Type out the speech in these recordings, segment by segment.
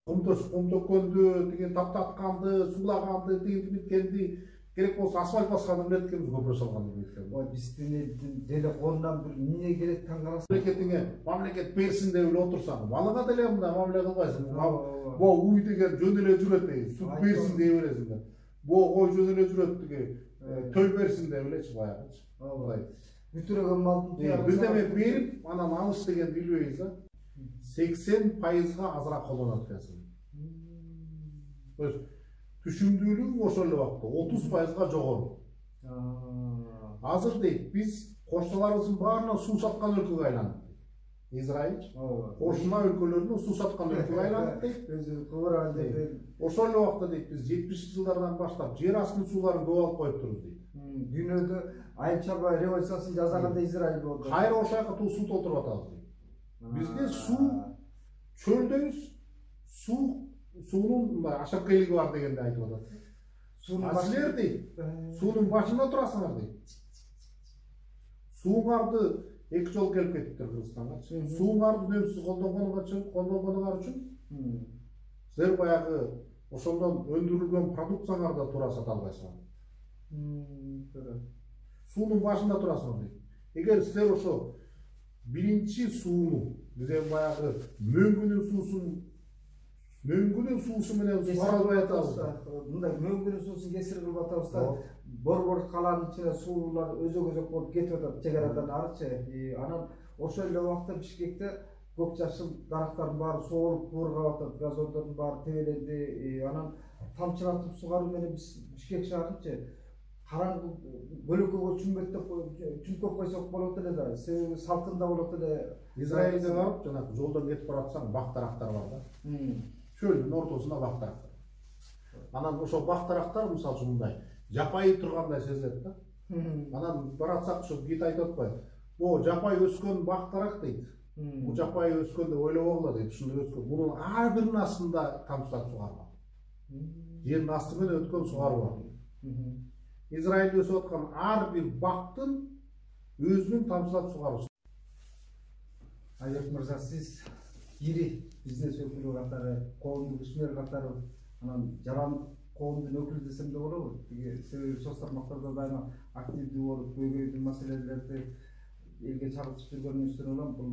Кум төккөндү, тиги таптатканды, суулаганды, тигинди биткенди керек болсо асфальт басканды билет экенбиз, көпүрө салганды билет экенбиз. Ой, биздин деле колунан бир эмне керек таң каласың. Мамлекетиңе мамлекет берсин деп эле отурсаң, балага деле мындай мамиле кылбайсың. Бо уй деген жөн эле жүрөт дейт, су берсин дей бересиң да. Бо кой жөн эле жүрөт тиги, төй берсин деп элечи баягычы. Албай. Бүтүрөгөн малдын Бизде мен берип, анан алыш деген билбейбиз да. 80%га азыраак колдонот экенсиң. Түшүмдүүлүгү ошол эле убакта 30%га жогору. Азыр дейт биз кошчуларыбыздын баарына суу саткан өлкөгө айландык. Израиль кошуна өлкөлөрүнө суу саткан өлкөгө айландык дейт. Ошол эле убакта дейт биз 70-жылдардан баштап жер астын сууларын көп алып коюп турбуз дейт. Дүйнөдө айыл чарба революциясын жасаганда Израиль болду. Кайра ошол жака суу толтуруп атабыз дейт. Бизде суу чөлдөбүз, суунун ашыркыйлыгы бар дегенди айтып атат. Силер дейт, суунун башында турасыңар дейт. Сууңарды эки жол келип кетиптир Кыргызстанга. Сууңарды үнөмсүз колдонгонуңар үчүн силер баягы ошондон өндүрүлгөн продукцияңарды туура сата албайсыңар. Суунун башында турасыңар дейт. Эгер силер ошо биринчи сууну биз баягы мөңгүнүн суусу менен суу албай атабыз. Мындай мөңгүнүн суусун кесир кылып атабыз да. Борбор калаанын ичине суулар өзөк болуп кетип атат чек арадан арычы. Анан ошол эле убакта Бишкекте көк жашыл дарактардын баары соолуп куургап атат, газондордун баары тебеленди. Анан тамчылатып сугаруу менен биз Бишкек шаарынчы караңгы көлөкөгө чүмпөп койсок болот эле да. Себеби салкын да болот эле. Израилге барып, жанагы жолдон кетип баратсаң бак дарактар бар да. Чөлдүн ортосунда бак дарактар. Анан ошол бак дарактар мисалы үчүн мындай жапайы тургандай сезилет да. Анан баратсак ушу гид айтып атпайбы? Бу жапайы өскөн бак дарак дейт. Бу жапайы өскөн деп ойлобогула дейт. Ушундай өскөн. Мунун ар биринин астында тамчылап сугарылат. Жердин асты менен өткөн сугаруу бар. Израилде өсүп аткан ар бир бактын өзүнүн тамчылап сугаруусу. Айбек мырза, сиз ири бизнес өкүлү катары, коомдук ишмер катары, анан жарандык коомдун өкүлү десем да болобу? Себеби соц тармактарда дайыма активдүү болуп, көйгөйдүү маселелерди элге чагылтып жүргөнүңүздөн улам бул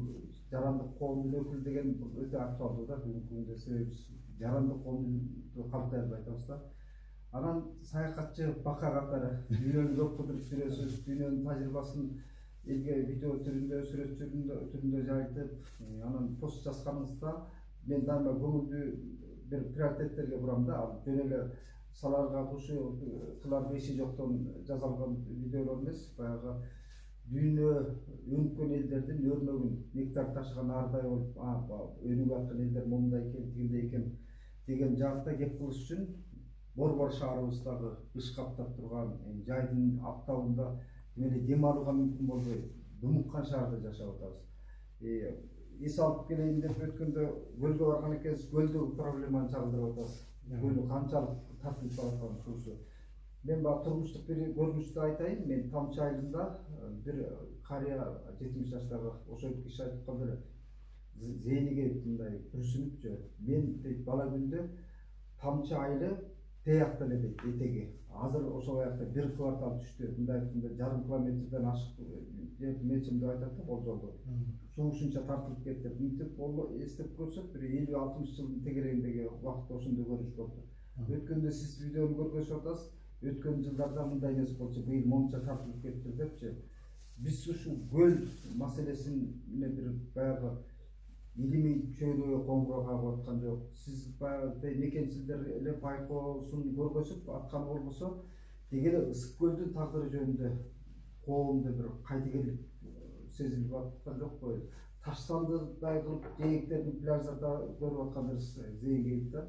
жарандык коомдун өкүлү деген өтө актуалдуу да бүгүнкү күндө. Себеби жарандык коомду калптай албай атабыз да. Анан саякатчы бака катары дүйнөнү көп кыдырып жүрөсүз, дүйнөнүн тажрыйбасын элге видео түрүндө, сүрөт түрүндө жайтып, анан пост жазганыңызда мен дайыма көңүлдүү бир приоритеттерге бурам да. Ал жөн эле саларга кушуу кылар беши жоктон жасалган видеолор эмес, баягы дүйнө өнүккөн элдердин өрнөгүн нектар ташыган ардай болуп, өнүгүп аткан элдер мондай экен, тигиндей экен деген жаакта кеп кылыш үчүн борбор шаарыбыздагы кыш каптап турган жайдын аптабында демеле дем алууга мүмкүн болбой думуккан шаарда жашап атабыз. Эс алып келейин деп өткөндө көлгө барган экенбиз, көлдөгү проблеманы чагылдырып атабыз. Көлдү канчалык тартылып бараткан суусу. Мен баягы турмуштук бир көрүнүштү айтайын. Мен Тамчы айылында бир карыя 70 жаштагы ошол киши айтып калды, зээниге мындай күрсүнүпчү. Мен дейт бала күндө Тамчы айылы Теяктан эле дейт этеги. Азыр ошол аякта бир квартал түштү. Мындай жарым километрден ашык жерди менчим деп айтат да болжолдо. Суу ушунча тартылып кетти. Мынтип эстеп көрсөк бир 50-60 жылдын тегерегиндеги убакытта ошондой көрүнүш болду. Өткөндө сиз видеону көргөзүп атасыз. Өткөн жылдарда мындай эмес болчу, быйыл монча тартылып кетти депчи. Биз ушу көл маселесине бир баягы илимий чөйрөгө коңгуроо кагып аткан жок. Сиз баягы мекенчилер эле байкоосун көргөзүп атканы болбосо, деги эле Ысык көлдүн тагдыры жөнүндө коомдо бир кайтегерлик сезилип аткан жокпу? Таштандыдай кылып жээктердин пляждарда көрүп атканыбыз зээңгейт да.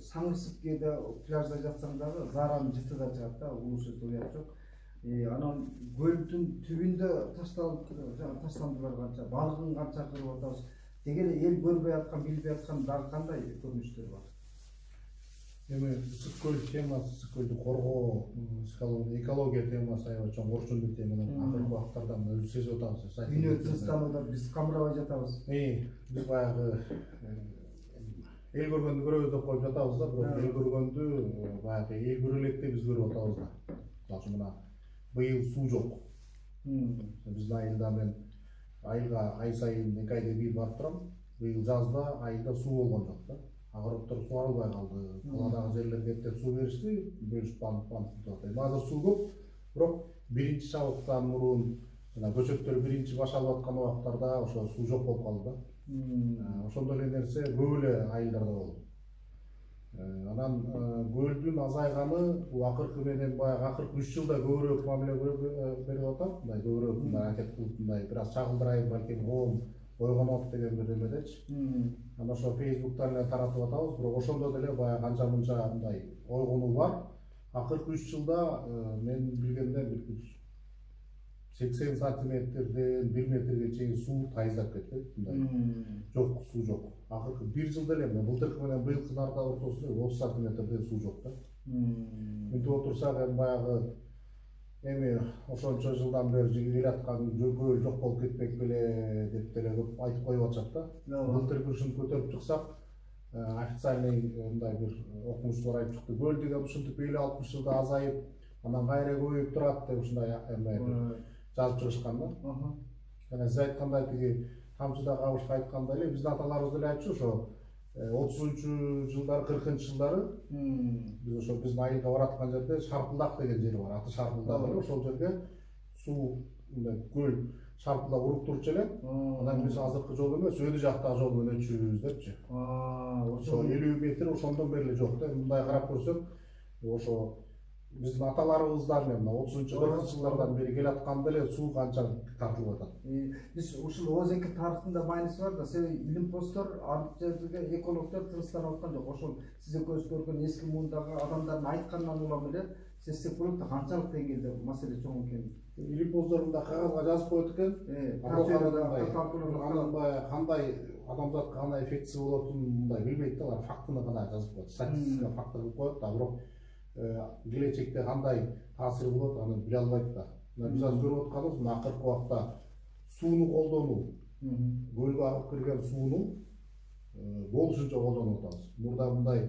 Саңырсып кээде пляжда жатсаң дагы Заранын жыты да чыгат да, уусу уят жок. Анан көлдүн түбүндө таштандылар канча, балыгын канча кырып атабыз. Деги эле эл көрбөй аткан, билбей аткан дагы кандай көрүнүштөр бар? Эми Ысык көл темасы, Ысык көлдү коргоо, экология темасы аябай чоң орчундуу тема. Акыркы убактарда өзү сезип атабыз. Дүйнө тынчтанууда биз камырабай жатабыз. Биз баягы эл көргөндү көрөбүз деп коюп жатабыз да, бирок эл көргөндү баягы эл көрө элек деп биз көрүп атабыз да. Мисалы үчүн мына быйыл суу жок. Биздин айылда мен айылга ай сайын 2 айда бир барып турам. Быйыл жазда айылда суу болгон жок да. Огороддор сугарылбай калды. Каладагы жерлерге эптеп суу беришти, бөлүшүп банып атат. Азыр суу көп, бирок биринчи чабыктан мурун жана көчөттөр биринчи баш алып аткан убактарда ошо суу жок болуп калды да. Ошондой эле нерсе көп эле айылдарда болду. Анан көлдүн азайганы бул акыркы менен баягы акыркы 3 жылда көбүрөөк мамиле берип атат. Мындай көбүрөөк мындай аракет кылып мындай бир аз чагылдырайын, балким коом ойгонот деген бир эмедечи. Анан ошо Facebooктан эле таратып атабыз, бирок ошондо деле баягы анча мынча мындай ойгонуу бар. Акыркы 3 жылда мен билгенде 80 сантиметрден 1 метрге чейин суу тайыздап кетти. Мындай жок, суу жок. Акыркы 1 жылда эле былтыркы менен быйылкынын ортосунда 30 сантиметрден суу жок да. Мынтип отурсак эми баягы эми ошончо жылдан бери келаткан көл жок болуп кетпек беле деп деле көп айтып коюп атышат да. Былтыр ушинтип көтөрүп чыксак, официальный мындай бир окумуштуулар айтып чыкты. Көл деген ушинтип 50-60 жылда азайып, анан кайра көбөйүп турат деп ушундай эме жазып чыгышкан да. Жана сиз айткандай тиги тамчыда кабышка айткандай эле биздин аталарыбыз деле айтчу, ошо 30-жылдары 40-жылдары биз ошо биздин айылга бараткан жерде Шарпылдак деген жер бар. Аты Шарпылдак эле, ошол жерге суу мындай көл шарпылдап уруп турчу эле. Анан биз азыркы жол эмес, өйдө жактагы жол менен өтчүбүз депчи. Ошо 50 метр ошондон бери эле жок да. Мындай карап көрсөк, ошо биздин аталарыбыздан мына 30-40-жылдардан бери келатканда эле суу канча тартылып атат. Биз ушул ОЗК тарыхында мааниси бар да, себеби илимпоздор андык жерге экологдор тынчтанып аткан жок. Ошол сиз экөөбүз көргөн эски муундагы адамдардын айтканынан улам эле сезсек болот да канчалык деңгээлде маселе чоң экенин. Илимпоздор мында кагазга жазып коет экен. Кандай адамзатка кандай эффектиси болотун мындай билбейт да, алар фактыны гана жазып коет. Статистика факты кылып коет да, бирок келечекте кандай таасир болот аны биле албайт да. Биз азыр көрүп атканыбыз мына акыркы убакта сууну колдонуу, көлгө агып кирген сууну болушунча колдонуп атабыз. Мурда мындай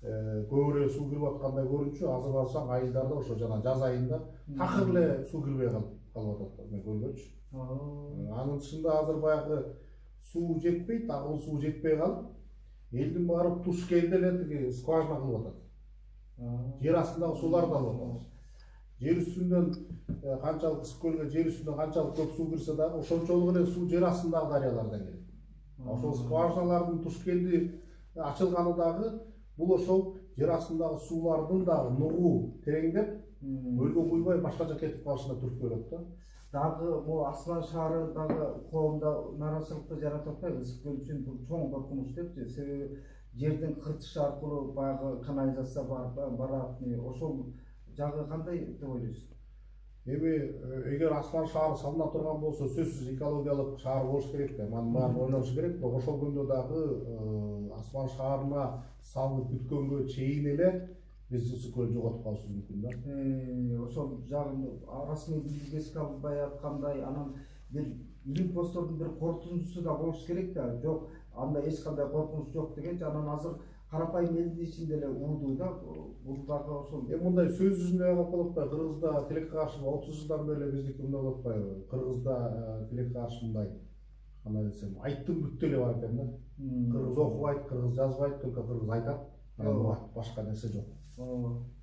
көбүрөөк суу кирип аткандай көрүнчү, азыр барсаң айылдарда ошо жана жаз айында такыр эле суу кирбей калып атат да, көлгөчү. Анын дышында азыр баягы суу жетпейт, агыл суу жетпей калып, элдин барып туш келди эле тиги скважина кылып атат. Жер астындагы сууларды алып атабыз. Жер үстүнөн канчалык ысык көлгө жер үстүнөн канчалык көп суу кирсе дагы ошончолук эле суу жер астындагы дарыялардан келет. Ошол скважиналардын туш келди ачылганы дагы бул ошол жер астындагы суулардын дагы нугу тереңдеп, көлгө куйбай башкача кетип калышына түрткү болот да. Дагы бул Асман шаары дагы коомдо нааразычылыкты жаратып атпайбы? Ысык көл үчүн бул чоң коркунуч депчи. Себеби жердин кыртышы аркылуу баягы канализация барат. Ошол жагы кандай деп ойлойсуз? Эми эгер Асман шаары салына турган болсо, сөзсүз экологиялык шаар болуш керек да. Анын баарын ойлош керек. Бирок ошол күндө дагы Асман шаарына салынып бүткөнгө чейин эле биз ысык көлдү жоготуп калышыбыз мүмкүн да. Ошол жагын расмий билgiге эске албай аткандай, анан бир илимпоздордун бир корутундусу да болуш керек да. Жок, анда эч кандай коркунуч жок дегенчи, анан азыр карапайым элдин ичинде эле уурдуу да. Бул дагы ошол. Мындай сөз жүзүнө алып болуп атпайбы? Кыргызда тилекке каршы 30 жылдан бери эле биздики мындай болуп атпайбы? Кыргызда тилекке каршы мындай кандай десем, айттым бүттү эле бар экен да. Кыргыз окубайт, кыргыз жазбайт, только кыргыз айтат. Анан башка нерсе жок.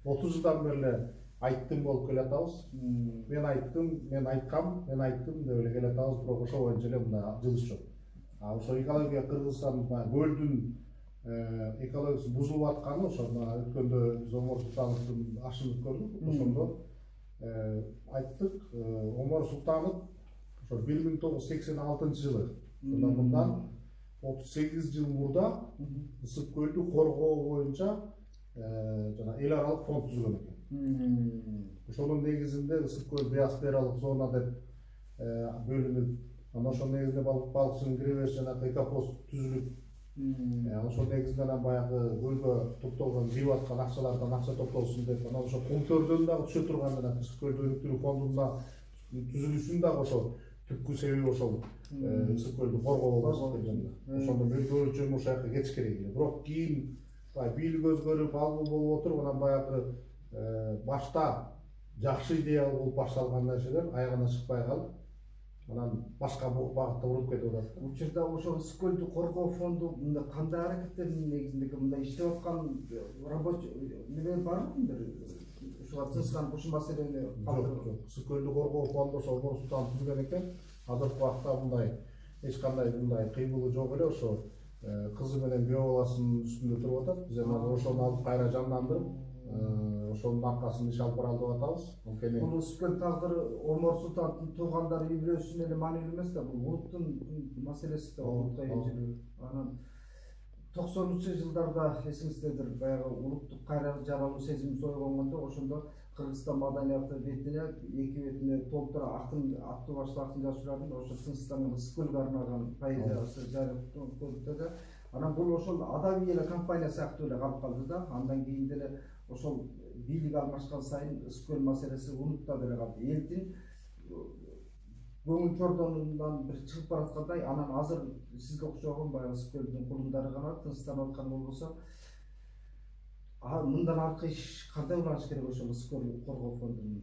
30 жылдан бери эле айттым болуп келатабыз. Мен айттым, мен айткам, мен айттым деп эле келатабыз, бирок ошол боюнча эле мындай жылыш жок. Ошо экология Кыргызстан көлдүн экологиясы бузулуп атканы ошо өткөндө биз Омар Султановдун ашын көрдүк. Ошондо айттык, Омар Султанов ошо 1986-жылы, ошондон мындан 38 жыл мурда ысык көлдү коргоо боюнча жана эл аралык фонд түзгөн экен. Ошонун негизинде ысык көл биосфералык зона деп бөлүнүп, анан ошонун негизинде балыкчылык киребеш жана экопост түзүлүп, ошол негизинде анан баягы көлгө топтолгон кирип аткан акчалардан акча топтолсун деп, анан ошо пунктөрдөн дагы түшө турган жана ысык көлдү өнүктүрүү фондунда түзүлүшүн дагы ошо түпкү себеби ошол ысык көлдү коргоо болбосун деген да. Ошондо мөдө үчүн ошол жака кетиш керек эле. Бирок кийин бийлик өзгөрүп алгы болуп отуруп, анан баягы башта жакшы идея болуп башталган нерселер аягына чыкпай калып, анан башка багытта уруп кетип атат. Учурда ошол ысык көлдү коргоо фонду мындай кандай аракеттердин негизинде мындай иштеп аткан рабочий неме барбы? Ушуга тынчтанып ушул маселени Жок, ысык көлдү коргоо фонду ошол Нур-Султан түзгөн экен. Азыркы убакта мындай эч кандай мындай кыймылы жок эле. Ошо кызы менен күйөө баласынын үстүндө туруп атат. Биз эми ошону алып кайра жандандырып, ошонун аркасында иш алып баралы деп атабыз. Бул ысык көл тагдыры Омар Султановдун туугандары үй бүлөсү үчүн эле маанилүү эмес да, бул улуттун маселеси да, улутка энчилүү. Анан 90-жылдарда эсиңиздедир, баягы улуттук кайра жаралуу сезим сойгонгондо, ошондо Кыргызстан маданияты бетине эки бетине толтура аттуу баштуу акын жазуучулардын ошо Тынчтанган ысык көлгө арналган поэзиясы жарык көрүптү да. Анан бул ошол адабий эле компания сыяктуу эле калып калды да. Андан кийин деле ошол бийлик алмашкан сайын ысык көл маселеси унуттап эле калды. Элдин көңүл чордонунан бир чыгып бараткандай, анан азыр сизге окшогон баягы ысык көлдүн кулундары гана тынчтанып аткан болбосо, мындан аркы иш кандай уланыш керек ошол ысык көл коргоо фондунун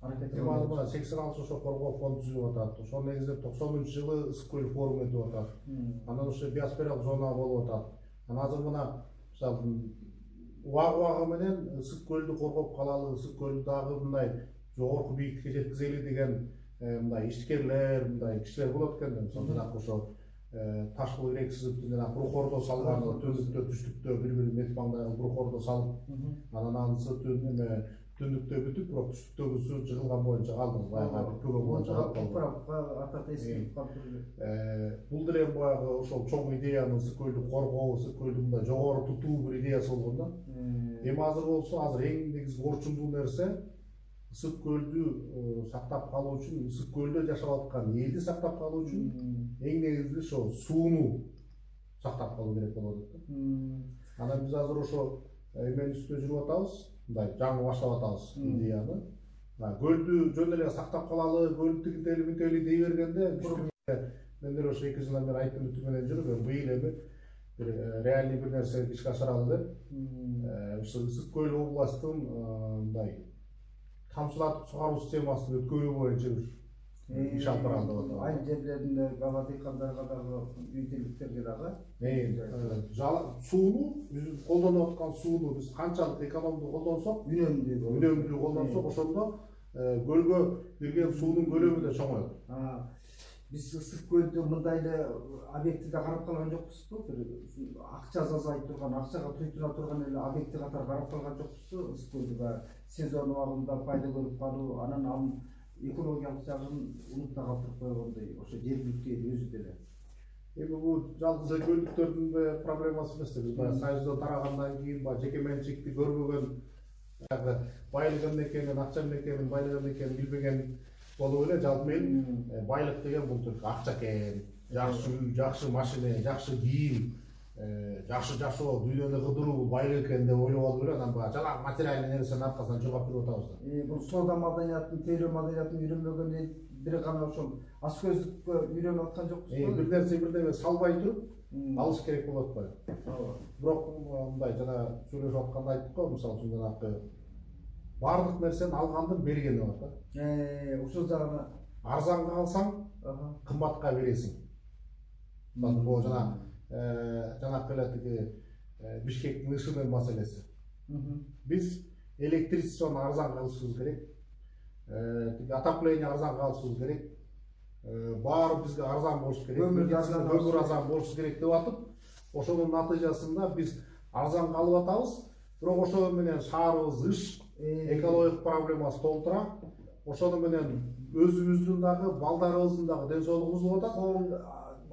аракети? Эми азыр мына 86 ошо коргоо фонду түзүлүп атат. Ошол негизинде 90-жылы ысык көл форуму өтүп атат. Анан ошо биосфералык зона болуп атат. Анан азыр мына мисалы убагы менен ысык көлдү коргоп калалы, ысык көлдү дагы мындай жогорку бийиктикке жеткизели деген мындай ишкерлер, мындай кишилер болот экен да. Мисалы жанагы ошо ташкыл ирек сызыптын жана брухордо салган, түндүктө түштүктө бири-бирин метпаңдай брухордо салып, анан анысы түндүктө бүтүп, бирок түштүктөгү суу жыгылган боюнча калды, баягы бүтпөгөн боюнча калды. Атат эскирип калды. Бул деле баягы ошол чоң идеяны ысык көлдү коргоо, ысык көлдү мындай жогору тутуу бир идеясы болгон да. Эми азыр болсо, азыр эң негизги орчундуу нерсе ысык көлдү сактап калуу үчүн, ысык көлдө жашап аткан элди сактап калуу үчүн эң негизги ошо сууну сактап калуу керек болуп атат да. Анан биз азыр ошо эменин үстүндө жүрүп атабыз, мындай жаңы баштап атабыз идеяны. Көлдү жөн эле сактап калалы, көлдү тигинтели мынтели дей бергенде, мен деле ошо 2 жылдан бери айттым бүтүп менен жүрүп, быйыл эми бир реальный бир нерсе ишке ашыралы деп, ошо ысык көл областтын мындай тамчылатып сугаруу системасын өткөрүү боюнча бир иш алып баралы деп атабыз. Айыл жерлеринде бала дыйкандарга дагы үй-бүлөлүктөргө дагы сууну, биз колдонуп аткан сууну биз канчалык экономдуу колдонсок, үнөмдүү колдонсок, ошондо көлгө кирген суунун көлөмү да чоңоет. Биз ысык көлдү мындай эле объектиде карап калган жокпузбу? Бир акча азайып турган, акчага туйтуна турган эле объекти катары карап калган жокпузбу? Ысык көлдү сезон убагында пайда көрүп калуу, анан анын экологиялык жагын унутта калтырып койгондой, ошо жергиликтүү эл өзү деле. Эми бул жалгыз көлдүктөрдүн проблемасы эмес да. Биз баягы Союздон тарагандан кийин жеке менчикти көрбөгөн, байлык эмне экенин, акча эмне экенин, байлык эмне экенин билбеген болуп эле жалпы эл байлык деген бул түрк акча экен, жакшы үй, жакшы машина, жакшы кийим, жакшы жашоо, дүйнөнү кыдыруу бул байлык экен деп ойлоп алып эле, анан баягы жалаң материальный нерсенин аркасынан жогап жүрүп атабыз да. Бул соода маданиятын, тейлөө маданиятын үйрөнбөгөн эл бир гана ошол аскөздүккө үйрөнүп аткан жокпузбу? Бир нерсе бирдеме салбай туруп алыш керек болуп атпайбы? Бирок мындай жана сүйлөшүп атканда айттык го, мисалы үчүн жанагы баардык нерсени алгандын бергени бар да. Ушул жагына арзанга алсаң, кымбатка бересиң. Бул жанакы эле тиги Бишкектин ышыны маселеси. Биз электричествону арзан кылышыбыз керек. Отопление арзан кылышыбыз керек. Баары бизге арзан болуш керек. Көмүр арзан болуш керек деп атып, ошонун натыйжасында биз арзан калып атабыз. Бирок ошол менен шаарыбыз ыш, экологиялык проблемасы толтура. Ошону менен өзүбүздүн дагы, балдарыбыздын дагы ден соолугубуз болуп атат.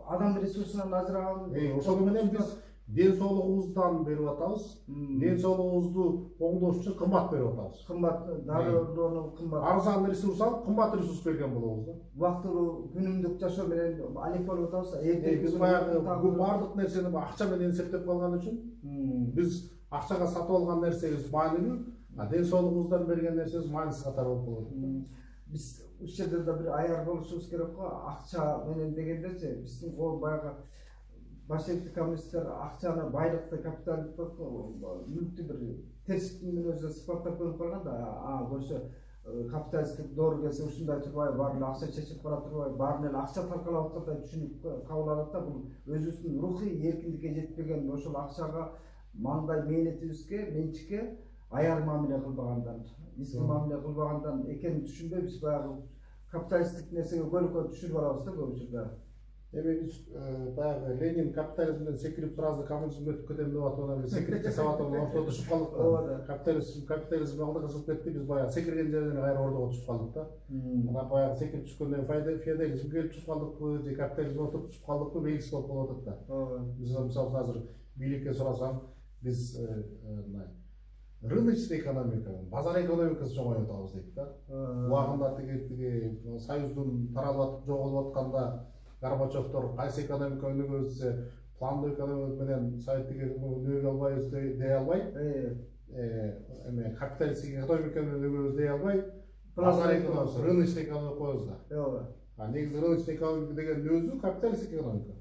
Адам ресурсунан ажыраган. Ошону менен биз ден соолугубуздан берип атабыз. Ден соолугубузду оңдош үчүн кымбат берип атабыз. Кымбат дарылоону кымбат. Арзан ресурс алып, кымбат ресурс берген болобуз да. Убактылуу күнүмдүк жашоо менен алек болуп атабыз. Биз баягы баардык нерсени акча менен эсептеп калган үчүн биз акчага сатып алган нерсебиз маанилүү, ден соолугубуздан берген нерсебиз маанисиз катары болуп калат. Биз ушул жерде да бир аяр болушубуз керек го. Акча менен дегендерчи биздин коом баягы большевиктик коммунисттер акчаны, байлыкты, капиталдыкты, мүлктү бир терс мүнөздө сыпаттап көрүп калган да. Көрсө капиталисттик доор келсе ушундай турбай, баарын акча чечип бара турбай, баарын эле акча талкалап аткандай түшүнүп кабыл алат да. Бул өзүбүздүн рухий эркиндикке жетпеген ошол акчага, маңдай мээнетибизге, менчикке аяр мамиле кылбагандан, изги мамиле кылбагандан экенин түшүнбөй биз баягы капиталисттик нерсеге көлүккө түшүрүп алабыз да көп учурда. Эми биз баягы Ленин капитализмден секирип сразу коммунизмге өтүп кетем деп атып анан секирип жасап атып ортодо түшүп калдык да. Капитализм алдыга чыгып кетти, биз баягы секирген жерден кайра ортого түшүп калдык да. Анан баягы секирип түшкөндөн кийин феодализмге келип түшүп калдыкпы же капитализмге отуруп түшүп калдыкпы белгисиз болуп калып атат да. Биз мисалы азыр бийликке сурасаң биз мындай рыночный экономика, базар экономикасы чоңоюп атабыз дейт да. Убагында тиги Союздун таралып атып жоголуп атканда Горбачевдор кайсы экономика өнүгөбүз десе, пландуу экономика менен советтик өнүгө албайбыз дей албай, эме капиталисттик экономика менен өнүгөбүз дей албай, базар экономикасы, рыночный экономика коебуз да. Негизи рыночный экономика деген өзү капиталисттик экономика.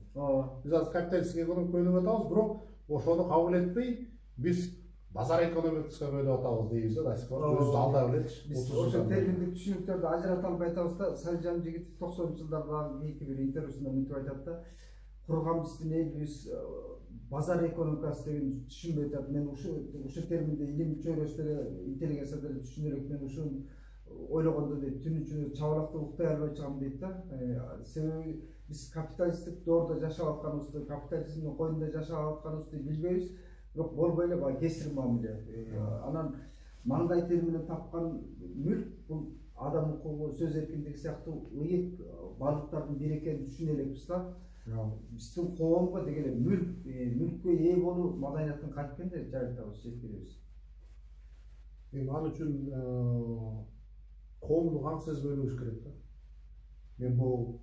Биз азыр капиталисттик экономика өнүгүп атабыз, бирок ошону кабыл этпей, биз базар экономикасына өнүгүп атабыз дейбиз да. Өзү алдап элечи. Биз ошол терминдик түшүнүктөрдү ажырата албай атабыз да. Салижан Жигитов 90-жылдардагы кийинки бир интервьюсунда мынтип айтат да. Курган биздин элибиз базар экономикасы деген түшүнбөй атат. Мен ушул терминди илим чөйрөсү интеллигенция түшүнө элек, мен ушуну ойлогондо дейт, түн ичинде чабалакта уктай албай чыгам дейт да. Себеби биз капиталисттик доордо жашап атканыбызды, капитализмдин коюнда жашап атканыбызды билбейбиз. Бирок болбой эле баягы кесир мамиле. Анан маңдай терминен тапкан мүлк бул адам укугу, сөз эркиндиги сыяктуу ыйык бардыктардын бири экенин түшүнө элекпиз да. Биздин коомго деги эле мүлккө ээ болуу маданияттын кантип экенин жайылтабыз, жеткиребиз. Ал үчүн коомдук аң сезим өнүгүш керек да. Мен бул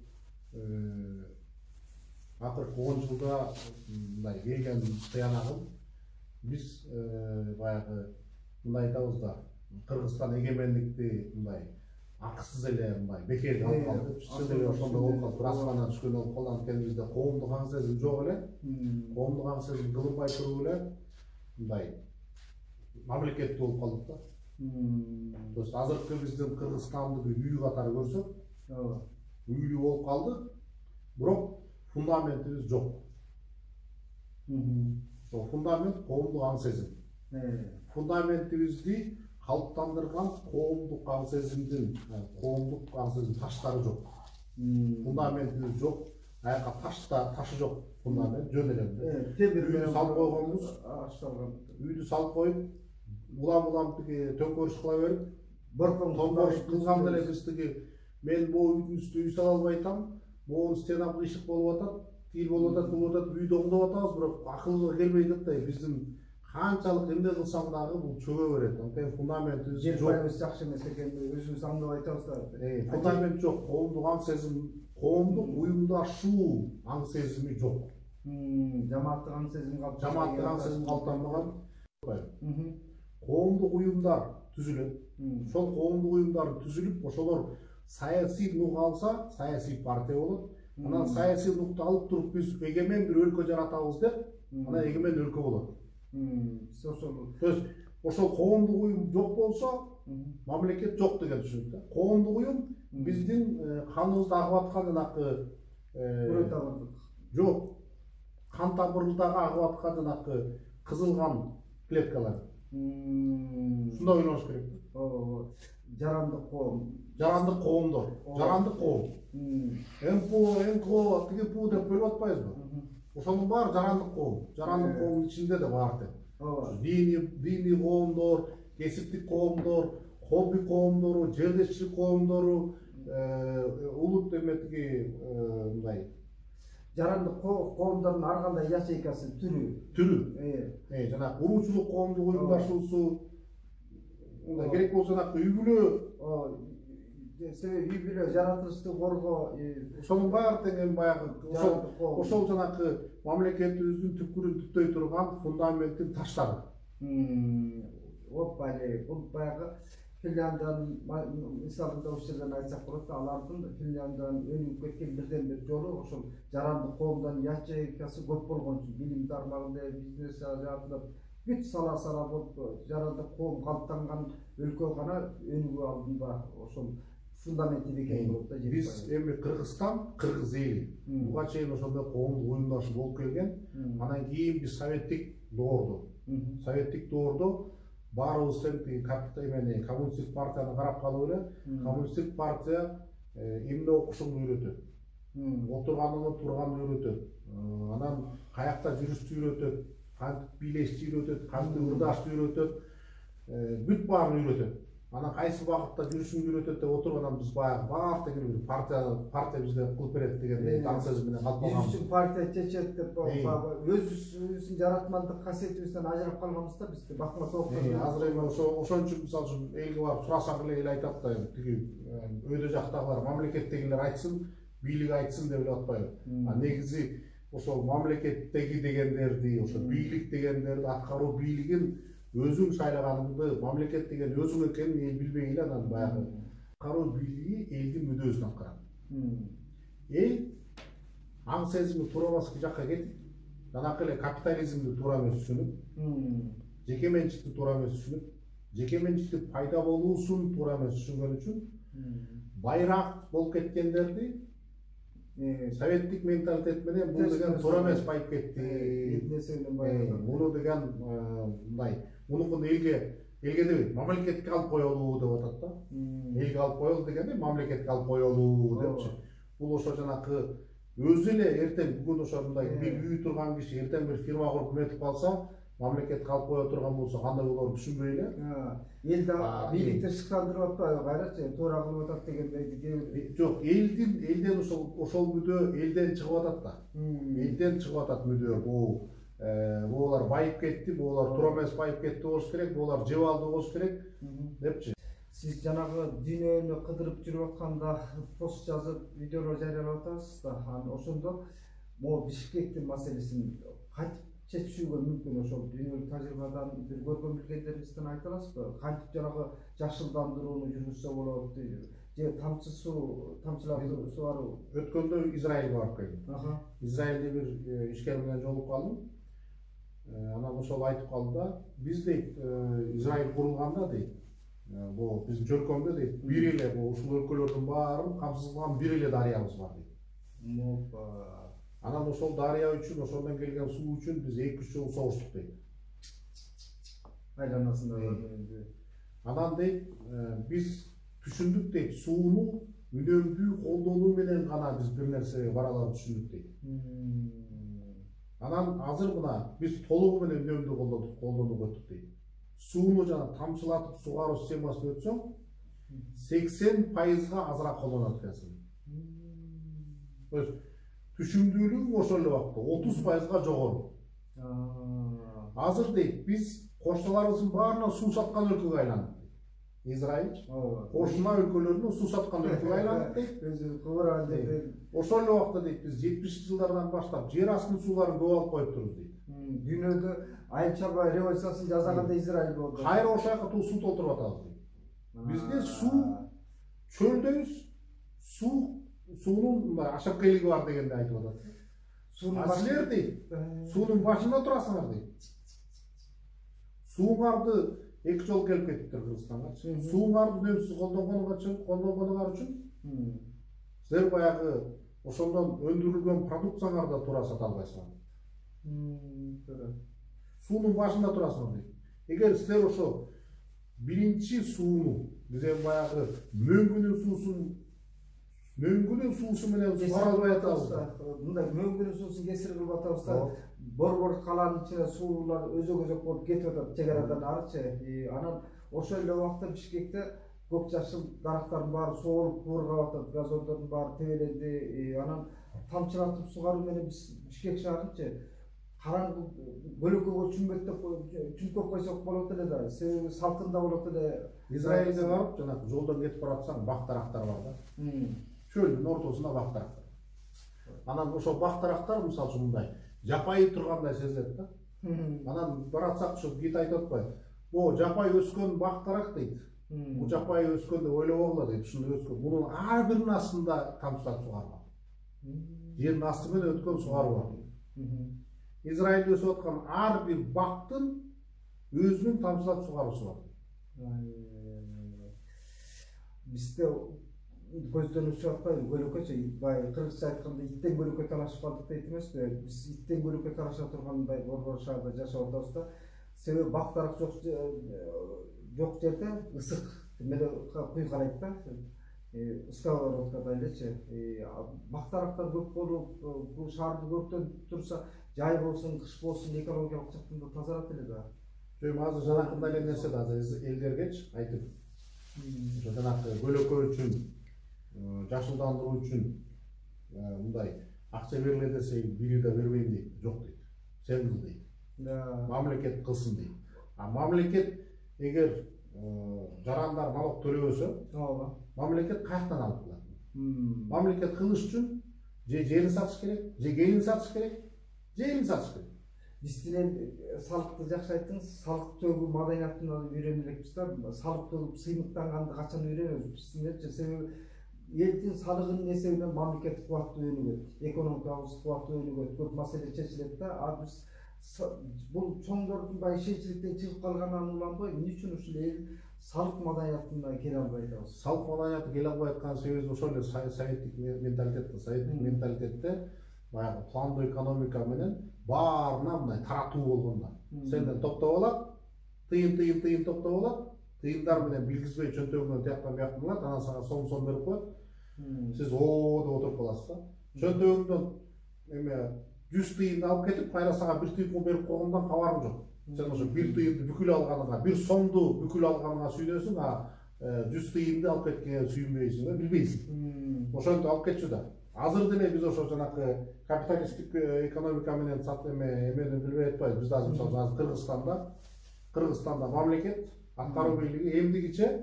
акыркы 10 жылда мындай келген тыянагым, биз баягы мындай айтабыз да, Кыргызстан эгемендикти мындай акысыз эле мындай бекерге алып калды. Чын эле ошондой болуп калды, бир аспандан түшкөн болуп калды. Анткени бизде коомдук аң сезим жок эле. Коомдук аң сезим кылынбай туруп эле мындай мамлекеттүү болуп калдык да. То есть азыркы биздин Кыргызстанды үй катары көрсөк, үйлүү болуп калды, бирок фундаментибиз жок. Ошол фундамент коомдук аң сезим. Фундаментибизди калыптандырган коомдук аң сезимдин, коомдук аң сезим таштары жок. Фундаментибиз жок, аяка ташы жок фундамент, жөн эле. Үйдү салып койгонбуз, үйдү салып коюп, улам тиги төңкөрүш кыла берип, төңкөрүш кылганда эле биз тиги мен бул үйдүн үстүнө үй сала албай атам, могу стена кыйшык болуп атат, тил болуп атат, бул атат, үйдү оңдоп атабыз, бирок акылыбызга келбей атат да. Биздин канчалык эмне кылсаң дагы бул чөгө берет. Анткени фундаментибиз жок. Жер байыбыз жакшы эмес экенин өзүбүз аңдап айтабыз да. Фундамент жок, коомдук аң сезим, коомдук уюмдашуу аң сезими жок. Жамааттык аң сезим калыптанбаган. Коомдук уюмдар түзүлөт. Ошол коомдук уюмдар түзүлүп, ошолор саясий нук алса, саясий партия болот. Анан саясий нукту алып туруп биз эгемен бир өлкө жаратабыз деп, анан эгемен өлкө болот. То есть ошол коомдук уюм жок болсо, мамлекет жок деген түшүнүк да. Коомдук уюм биздин каныбызда агып аткан жанакы жок, кан тамырыбыздагы агып аткан жанакы кызыл кан клеткалар. Ушундай ойлош керек да. Жарандык коом. Жарандык коомдор, жарандык коом. МПО, НКО, ТГПУ деп бөлүп атпайбызбы? Ошонун баары жарандык коом. Жарандык коомдун ичинде да бар тең. Диний коомдор, кесиптик коомдор, хобби коомдору, жердешчилик коомдору, улут эметиги мындай жарандык коомдордун ар кандай ячейкасы түрү. Жана уруучулук коомдук уюмдашуусу, мындай керек болсо жанакы үй бүлө, себеби үй бүлө жаратылышты коргоо, ошонун баары тең баягы ошол жанакы мамлекетибиздин түпкүрүн түптөй турган фундаменттин таштары. Опа эле, бул баягы Финляндиянын мисалында ошол жерден айтсак болот да, алардын Финляндиянын өнүгүп кеткен бирден бир жолу ошол жарандык коомдун ячейкасы көп болгон үчүн, билим тармагында, бизнес жаатында бүт сала болуп жарандык коом калыптанган өлкө гана өнүгүү алдында ошол фундаменти бекем болот да. Биз эми Кыргызстан, кыргыз эли буга чейин ошондой коомдук уюмдашуу болуп келген. Анан кийин биз советтик доордо баарыбыз тең коммунисттик партияны карап калып эле, коммунисттик партия эмне окушуңду үйрөтөт, отурганыңды турганды үйрөтөт, анан каякта жүрүштү үйрөтөт, кантип бийлешти үйрөтөт, кантип ырдашты үйрөтөт, бүт баарын үйрөтөт. Анан кайсы багытта жүрүшүңдү үйрөтөт деп отургандан биз баягы баар деген бир партия бизде кылып берет дегендей таң сөзү менен калып калганбыз. Биз үчүн партия чечет деп өзүбүздүн жаратмандык касиетибизден ажырап калганбыз да биз. Бакма токтор. Азыр эми ошон үчүн мисалы үчүн элге барып сурасак эле эл айтат да, тиги өйдө жактагылар мамлекеттегилер айтсын, бийлик айтсын деп эле атпайбы. Негизи ошол мамлекеттеги дегендерди, ошо бийлик дегендерди, аткаруу бийлигин өзүң шайлаганыңды, мамлекет деген өзүң экенин эл билбей эле анан баягы аткаруу бийлиги элдин мүдөөсүн аткарат. Эл аң сезими туура эмес жакка кетип, жанакы эле капитализмди туура эмес түшүнүп, жеке менчикти туура эмес түшүнүп, жеке менчиктин пайда болуусун туура эмес түшүнгөн үчүн байраак болуп кеткендерди советтик менталитет менен бул деген туура эмес байып кетти. Муну деген мындай, мунукун элге дебейт, мамлекетке алып коелу деп атат да. Элге алып коелу дегенде мамлекетке алып коелу депчи. Бул ошо жанакы өзү эле эртең бүгүн ошо мындай бир үй турган киши эртең бир фирма куруп эметип калса, мамлекетке алып кое турган болсо кандай болорун түшүнбөй эле. Элди бийликти шыктандырып атпайбы кайрачы, туура кылып атат дегендей. Жок, элден ошол мүдөө элден чыгып атат да. Элден чыгып атат мүдөө. Буолар байып кетти, буолар туура эмес байып кетти болуш керек, буолар жеп алды болуш керек депчи. Сиз жанагы дүйнөнү кыдырып жүрүп атканда пост жазып, видеолор жарыялап атасыз да. Ошондо могу Бишкектин маселесин кантип чечүүгө мүмкүн, ошол дүйнөлүк тажрыйбадан бир көргөн билгендериңизден айта аласызбы? Кантип жанагы жашылдандырууну жүргүзсө болот, же тамчылатып сугаруу? Өткөндө Израилге барып келдим. Израилде бир ишкер менен жолугуп калдым. Анан ошол айтып калды да, биз дейт Израиль курулганда дейт, бул биздин чөлкөмдө дейт, бир эле ушул өлкөлөрдүн баарын камсыз кылган бир эле дарыябыз бар дейт. Анан ошол дарыя үчүн, ошондон келген суу үчүн биз 2-3 жыл согуштук дейт. Айланасында. Анан дейт, биз түшүндүк дейт, сууну үнөмдүү колдонуу менен гана биз бир нерсеге бара алабыз түшүндүк дейт. Анан азыр мына биз толугу менен үнөмдүү колдонууга өттүк дейт. Сууну жана тамчылатып сугаруу системасына өтсөң, 80% азыраак колдонот экенсиң. То есть түшүмдүүлүгүң ошол эле убакта 30% жогору. Азыр дейт, биз кошуналарыбыздын баарына суу саткан өлкөгө айландык. Израиль кошуна өлкөлөрүнө суу саткан өлкөгө айландык дейт. Ошол эле убакта дейт, биз 70 жылдардан баштап жер астын сууларын көп алып коюп турбуз дейт. Дүйнөдө айыл чарба революциясын жасаганда Израиль болду. Кайра ошол жака суу толтуруп атабыз дейт. Бизде суу чөлдөбүз, суунун ашакелиги бар дегенди айтып атат. Силер дейт, суунун башында турасыңар дейт. Сууңарды 2 жол келип кетиптир Кыргызстанга. Сууңарды үнөмсүз колдонгонуңар үчүн силер баягы ошондон өндүрүлгөн продукцияңарды туура сата албайсыңар. Суунун башында турасыңар дейт. Эгер силер ошо биринчи сууну, биз эми баягы мөңгүнүн суусу менен сугара албай атабыз да. Мындай мөңгүнүн суусун кесир кылып атабыз да. Борбор калаанын ичине суулар өзөк болуп кетип атат чек арадан арычы. Анан ошол эле убакта Бишкекте көк жашыл дарактардын баары соолуп куургап атат, газондордун баары тебеленди. Анан тамчылатып сугаруу менен биз Бишкек шаарынчы караңгы бөлөкөгө чүмпөп койсок болот эле да. Себеби салкында болот эле. Израилге барып, жанагы жолдон кетип баратсаң бак дарактар бар да. Чөлдүн ортосунда бак дарактар. Анан ошол бак дарактар мисалы үчүн мындай жапайы тургандай сезилет да. Анан баратсак ошо гид айтып атпайбы? О, жапайы өскөн бак дарак дейт. Бул жапайы өскөндө ойлобогула дейт, ушундай өскөн. Мунун ар биринин астында тамчылап сугары бар. Жердин асты менен өткөн сугары бар. Израилде өсүп аткан ар бир бактын өзүнүн тамчылап сугаруусу бар. Бизде көздөн өчүп атпайбы көлөкөчө, баягы кыргызча айтканда иттен көлөкө талашып калдык дейт эмеспи? Биз иттен көлөкө талаша тургандай борбор шаарда жашап атабыз да. Себеби бактарак жок жерде ысык меле куйгалайт да. Сковородкада элечи. Бактарактар көп болуп, бул шаарды көптөн турса, жай болсун, кыш болсун, экологиялык жактан да тазарат эле да. Азыр жанакындай эле нерсе да азыр элдергечи айтып. Жанакы көлөкө үчүн, жашылдандыруу үчүн мындай акча берилет десе, бири да бербейм дейт, жок дейт. Сен кыл дейт. Мамлекет кылсын дейт. А мамлекет эгер жарандар налог төлөбөсө, мамлекет каяктан алып калат? Мамлекет кылыш үчүн же жерин сатыш керек, же кенин сатыш керек, же элин сатыш керек. Биз деле салыкты жакшы айттыңыз, салык төгүү маданиятынан үйрөнө элекпиз да. Салык төгүп сыймыктанганды качан үйрөнөбүз? Сиздерчи, себеби элдин салыгынын эсебинен мамлекет кубаттуу өнүгөт, экономикабыз кубаттуу өнүгөт, көп маселе чечилет да. А биз бул чоңдордун баягы ишенчиликтен чыгып калганынан уланбай, эмне үчүн ушул эл салык маданиятына келе албай атабыз? Салык маданияты келе албай аткан себеби ошол эле советтик менталитетте баягы пландуу экономика менен баарына мындай таратуу болгондо. Сенден токтоп алат, тыйын токтоп алат, тыйындар менен билгизбей чөнтөгүнөн тияктан бияктан алат, анан сага сом берип коет. Сиз оо деп отуруп каласыз да. Чөнтөгүңдөн эме 100 тыйын алып кетип, кайра сага 1 тыйын берип койгондон кабарың жок. Сен ошо 1 тыйынды бүкүл алганыңа, 1 сомду бүкүл алганыңа сүйүнөсүң, а 100 тыйынды алып кеткенге сүйүнбөйсүң да, билбейсиң. Ошентип алып кетчү да. Азыр деле биз ошо жанакы капиталисттик экономика менен эмени билбей атпайбыз. Биз азыр мисалы Кыргызстанда мамлекет аткаруу бийлиги эмдигиче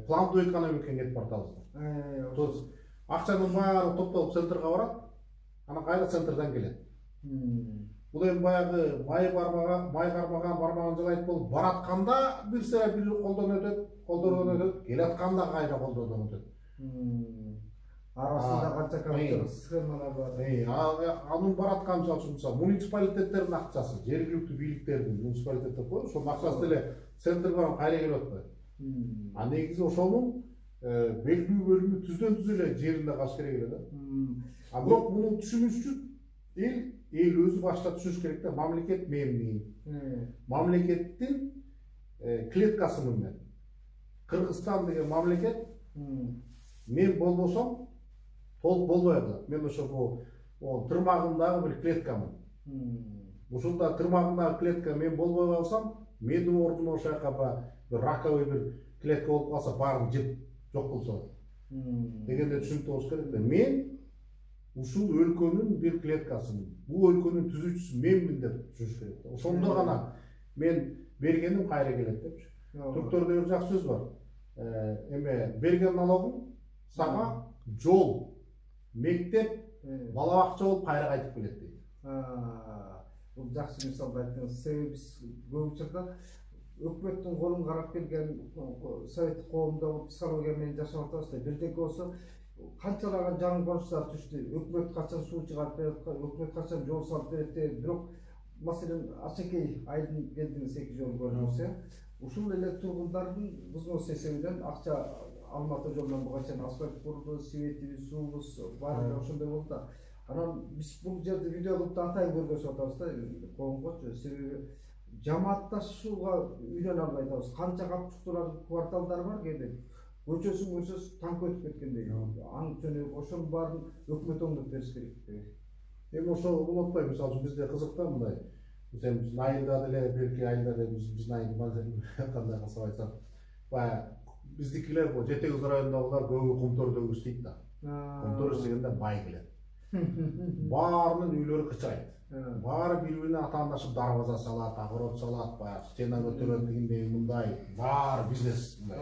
пландуу экономикага кетип бартабыз. Акчанын баары топтолуп центрге барат, анан кайра центрден келет. Бул эми баягы май кармаган бармагын жалайт болуп баратканда бир сыра бир колдордон өтөт, келатканда кайра колдордон өтөт. Арасында канча коррупциялык схемалар бар. Анын бараткан мисалы муниципалитеттердин акчасы, жергиликтүү бийликтердин муниципалитеттер коюп, ошонун акчасы деле центрге барып кайра келип атпайбы? А негизи ошонун белгилүү бөлүмү түздөн түз эле жеринде калыш керек эле да. А бирок муну түшүнүш үчүн эл өзү башта түшүнүш керек да, мамлекет менин. Мамлекеттин клеткасы менен. Кыргызстан деген мамлекет мен болбосом толук болбой калат. Мен ошо бул тырмагындагы бир клеткамын. Ушунда тырмагындагы клетка мен болбой калсам, менин ордума ошол жака бир раковый бир клетка болуп калса, баарын жеп жок кылса дегенде түшүнүктүү болуш керек да. Мен ушул өлкөнүн бир клеткасымын. Бул өлкөнүн түзүүчүсү менмин деп түшүнүш керек да. Ошондо гана мен бергеним кайра келет депчи. Түрктөрдө бир жакшы сөз бар. Берген налогуң сага жол, мектеп, бала бакча болуп кайра кайтып келет дейт. Бул жакшы мисалды айттыңыз. Себеби биз көп учурда өкмөттүн колун карап келген советтик коомдо психология менен жашап атабыз да. Бирдеке болсо канчалаган жаңы конуштар түштү. Өкмөт качан суу чыгарып берет, өкмөт качан жол салып берет, бирок маселен Ачекей айылын келдиңиз 2 жолу көрдүңүз. Ушул эле тургундардын бузмос эсебинен акча Алматы жолунан буга чейин асфальт курду, светибиз, суубуз баары ошондой болду да. Анан биз бул жерде видео кылып да атайын көргөзүп атабыз да коомгочу. Себеби жамаатташууга үйрөнө албай атабыз. Канча капчыктуулар кварталдар бар кээде. Көчөсүн танк өтүп кеткендей. Аң чөнөк ошонун баарын өкмөт оңдоп бериш керек. Эми ошол болотпайбы? Мисалы бизде кызык да мындай. Биздин айылда деле, берки айылда деле биздин айыл кандай кылсак айтсам, баягы биздикилер бул Жетегиз районундагылар көбү Кумтөрдөгү иштейт да. Кумтөр иштегенде бай келет. Баарынын үйлөрү кычайт. Баары бири-бирине атаандашып дарбаза салат, огород салат, баягы стена көтөрөт дегендей мындай баары бизнес мындай.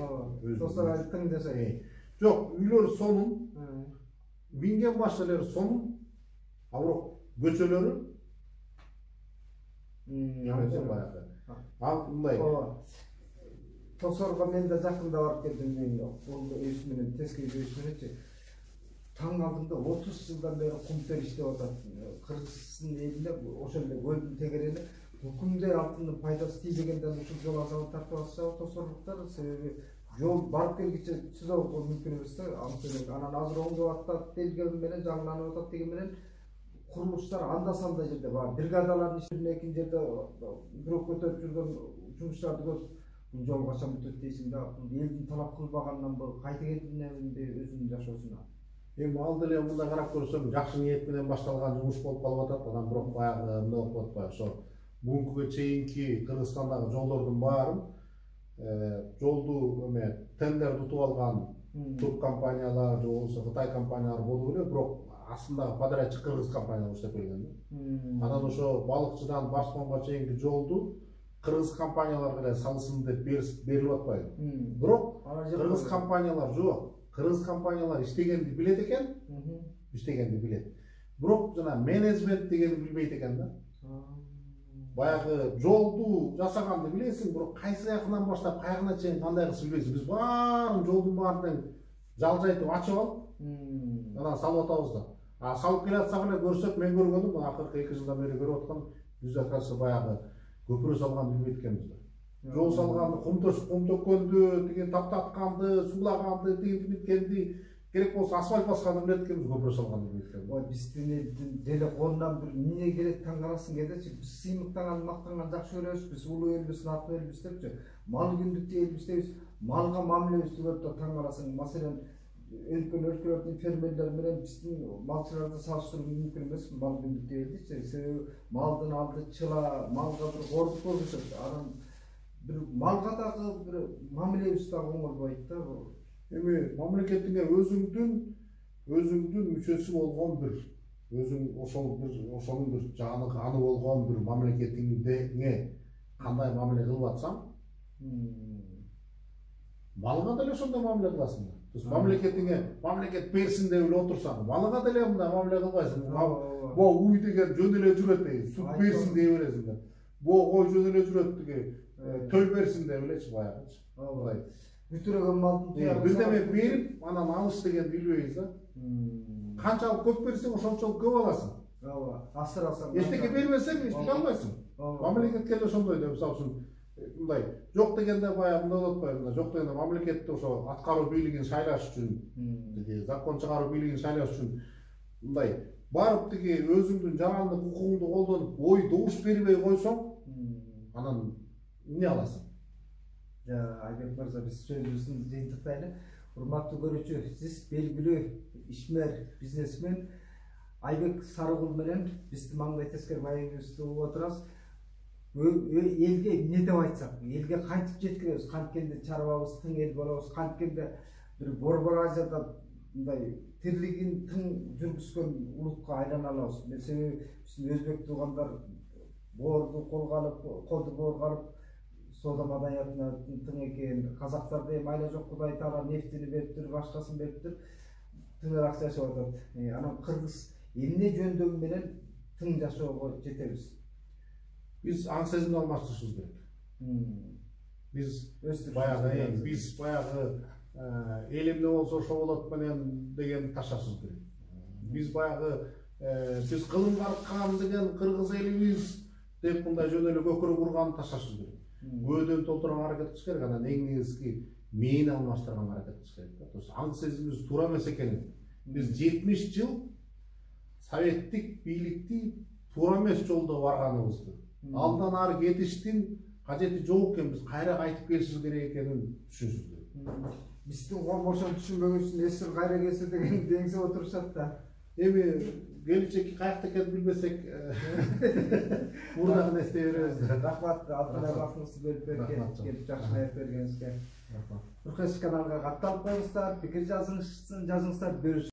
Достор тың жашайт. Жок, үйлөр сонун, минген башчылары сонун, а бирок көчөлөрү баягы. Ал мындай Тосорго мен да жакында барып келдим, мен бул өз менен тескей өз мененчи. Таң алдымда 30 жылдан бeri кумтер иштеп атат. Кыргыздын элинде ошол эле көлдүн тегерени бүкүмдей алтындын пайдасы тийбегенден ушул жол азабын тартып атышабы тосорлуктар. Себеби жол барып келгиче чыдоо мүмкүн эмес да. Анан азыр оңдоп атат делген менен, жаңыланып атат деген менен курулуштар анда санда жерде бар. Бригадалардын иштерин экинчи жерде бирок көтөрүп жүргөн жумуштарды көрүп бул жол качан бүтөт дейсиң да. Бул элдин талап кылбаганынан бул кайтегендинде өзүнүн жашоосуна. Эми ал деле мындай карап көрсөң, жакшы ниет менен башталган жумуш болуп калып атат. Анан бирок баягы эмне болуп атпайбы? Ошо бүгүнкүгө чейинки Кыргызстандагы жолдордун баарын жолду эме тендер тутуп алган турк компаниялар же болбосо Кытай компаниялары болуп эле, бирок астындагы подрядчик кыргыз компаниялар иштеп келген да. Анан ошо балыкчыдан Барсконго чейинки жолду кыргыз компанияларга эле салсын деп берилип атпайбы? Бирок кыргыз компаниялар жок. Кыргыз компаниялар иштегенди билет экен, бирок жана менеджмент дегенди билбейт экен да. Баягы жолду жасаганды билесиң, бирок кайсы жагынан баштап кайгына чейин кандай кылып билбейсиң. Биз баарын жолдун баарын жалжайтып ачып алып, анан салып атабыз да. Салып келе атсак эле көрсөк, мен көргөнүм, акыркы 2 жылдан бери көрүп аткан, биз да кажется баягы көпүрө салганды билбейт экенбиз да. Жол салганды, кум төккөндү, тиги таптатканды, суулаганды, тигинди биткенди, керек болсо асфальт басканды билет экенбиз, көпүрө салганды билбейт экенбиз. Ой, биздин элдин деле колунан бир эмне керек таң каласың кедечи. Биз сыймыктанган, мактанган жакшы көрөбүз, биз улуу элбиз, аттуу элбиз депчи. Мал күндүктүү элбиз дейбиз. Малга мамилебизди көрүп да таң каласың. Маселен, өлкөн өлкөлөрдүн фермерлери менен биздин малчыларды салыштыруу мүмкүн эмес. Мал күндүктүү элдичи. Себеби малдын алды чыла, малга бир кордук көрсөтөт. Анан бир малга дагы бир мамилебиз дагы оңолбойт да. Эми мамлекетиңе өзүңдүн мүчөсү болгон бир, өзүң ошонун бир жаны каны болгон бир мамлекетиңе кандай мамиле кылып атсаң, малга деле ошондой мамиле кыласың да. Мамлекет берсин деп эле отурсаң, малга деле мындай мамиле кылбайсың. Бо уй деген жөн эле жүрөт дейт, сут берсин дей бересиң да. Бо кой жөн эле жүрөт тиги, төй берсин деп элечи баягычы. Бүтүрөгөн малдын туягы. Биз деме берип, анан алыш деген билбейбиз да. Канчалык көп берсең, ошончолук көп аласың. Ооба, асырасаң. Эчтеке бербесең, эчтеке албайсың. Мамлекетке эле ошондой да, мисалы үчүн мындай жок дегенде баягы мындай болуп атпайбы? Жок дегенде мамлекетти ошо аткаруу бийлигин шайлаш үчүн, тиги закон чыгаруу бийлигин шайлаш үчүн мындай барып тиги өзүңдүн жарандык укугуңду колдонуп, ой добуш бербей койсоң, анан эмне аласың? Айбек мырза, биз сөзүбүздү жыйынтыктайлы. Урматтуу көрүүчү, сиз белгилүү ишмер, бизнесмен Айбек Сарыгул менен биздин маңдай тескер маегибизди угуп отурабыз. Элге эмне деп айтсак, элге кантип жеткиребиз? Канткенде чарбабыз тың эл болобуз, канткенде бир Борбор Азияда мындай тирлигин тың жүргүзгөн улутка айлана алабыз. Себеби биздин өзбек туугандар боорду колго алып, колду боорго алып соода маданиятына тың экен. Казактарда эми айла жок, Кудай Таала нефтини бериптир, башкасын бериптир. Тыңыраак жашап атат. Анан кыргыз эмне жөндөмү менен тың жашоого жетебиз? Биз аң сезимди алмаштырышыбыз керек. Биз баягы эл эмне болсо ошо болот менен деген ташташыбыз керек. Биз баягы биз кылым карткан деген кыргыз элибиз деп мындай жөн эле көкүрөк урганды ташташыбыз керек. Көдөн толтурганга аракет кылыш керек, анан эң негизги мээни алмаштырганга аракет кылыш керек да. Аң сезимибиз туура эмес экенин. Биз 70 жыл советтик бийликти туура эмес жолдо барганыбызды, алдан ары кетиштин кажети жок экен, биз кайра кайтып келишибиз керек экенин түшүнүшүбүз керек. Биздин ком ошону түшүнбөгөн үчүн эсир кайра келсе деген деңсеп отурушат да. Эми келечек каякта экенин билбесек, мурдагы нестей беребиз. Рахмат, алтынай убактыңызды бөлүп берген, келип жакшы маек бергениңизге. Нуркеш каналга катталып коюңуздар, пикир жазыңыздар,